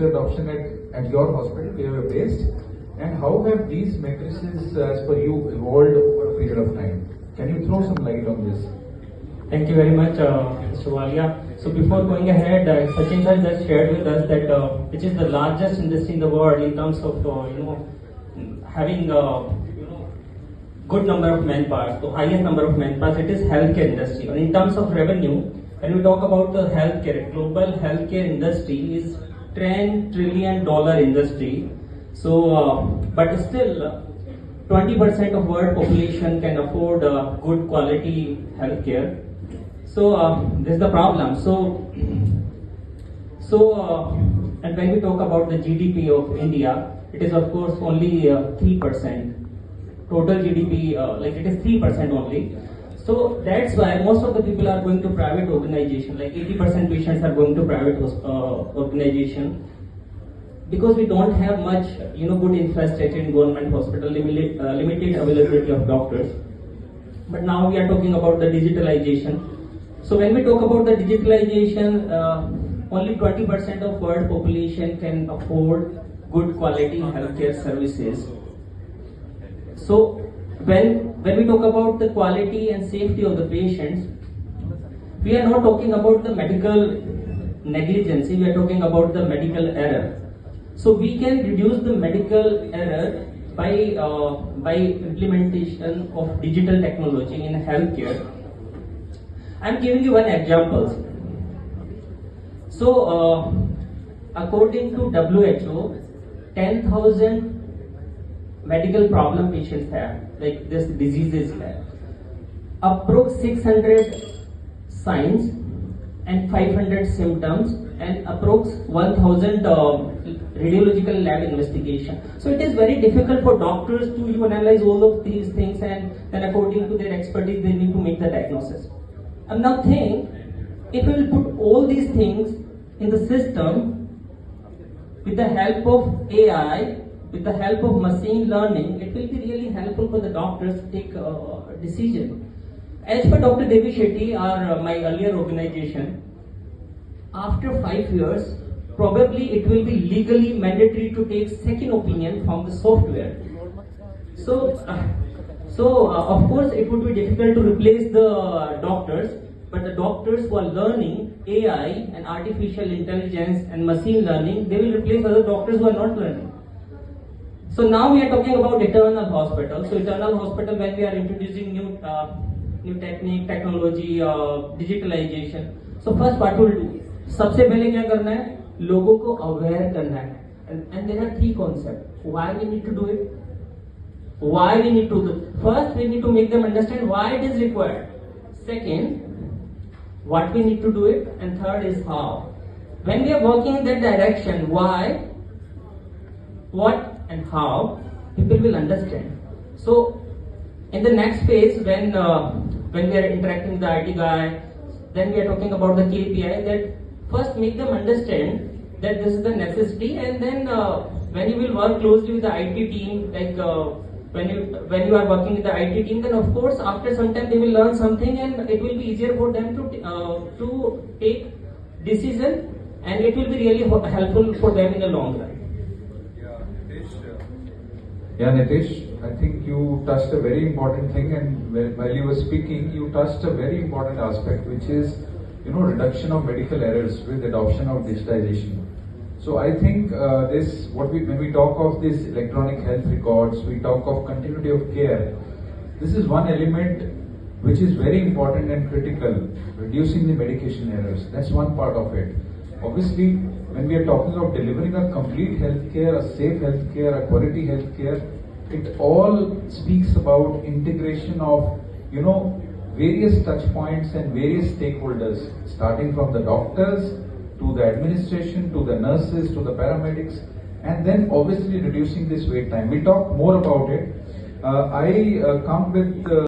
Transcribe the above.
adoption at your hospital where you are based, and how have these matrices as per you evolved over a period of time? Can you throw some light on this? Thank you very much, Mr. Walia. So before going ahead, Sachin sir just shared with us that which is the largest industry in the world in terms of having good number of manpower, so highest number of manpower. It is healthcare industry. And in terms of revenue, when we talk about the healthcare, global healthcare industry is $10 trillion industry. So, but still, 20% of world population can afford good quality healthcare. So this is the problem. And when we talk about the GDP of India, it is of course only 3%. Total GDP, it is 3% only. So that's why most of the people are going to private organization. Like 80% patients are going to private organization, because we don't have much, good infrastructure in government hospital, limited availability of doctors. But now we are talking about the digitalization. So when we talk about the digitalization, only 20% of world population can afford good quality healthcare services. So when we talk about the quality and safety of the patients, we are not talking about the medical negligence, we are talking about the medical error. So we can reduce the medical error by implementation of digital technology in healthcare. I'm giving you one example. So according to WHO, 10,000 medical problem patients have, like this diseases have. Approx 600 signs and 500 symptoms, and approx 1,000 radiological lab investigation. So it is very difficult for doctors to analyze all of these things, and then according to their expertise they need to make the diagnosis. I'm now think, if we will put all these things in the system with the help of AI, with the help of machine learning, it will be really helpful for the doctors to take a decision. As per Dr. Devi Shetty, or my earlier organization, after 5 years, probably it will be legally mandatory to take second opinion from the software. So of course it would be difficult to replace the doctors, but the doctors who are learning AI and artificial intelligence and machine learning, they will replace other doctors who are not learning. So now we are talking about eternal hospital. So eternal hospital, when we are introducing new technique, technology, digitalization. So first what we'll do? सबसे पहले क्या करना है? लोगों को aware करना है. And there are 3 concepts. Why we need to do it? Why we need to do it? First, we need to make them understand why it is required. Second, what we need to do it. And third is how. When we are working in that direction, why, what, and how, people will understand. So in the next phase, when we are interacting with the IT guy, then we are talking about the KPI, that first make them understand that this is the necessity, and then when you will work closely with the IT team, like when you are working with the IT team, then of course after some time they will learn something, and it will be easier for them to take decision, and it will be really helpful for them in the long run. Yeah, Nitish, I think you touched a very important thing, and while you were speaking, you touched a very important aspect, which is, reduction of medical errors with adoption of digitization. So I think when we talk of this electronic health records, we talk of continuity of care. This is one element which is very important and critical, reducing the medication errors. That's one part of it. Obviously, when we are talking of delivering a complete healthcare, a safe healthcare, a quality healthcare, it all speaks about integration of, various touch points and various stakeholders, starting from the doctors, to the administration, to the nurses, to the paramedics, and then obviously reducing this wait time. We'll talk more about it. I come with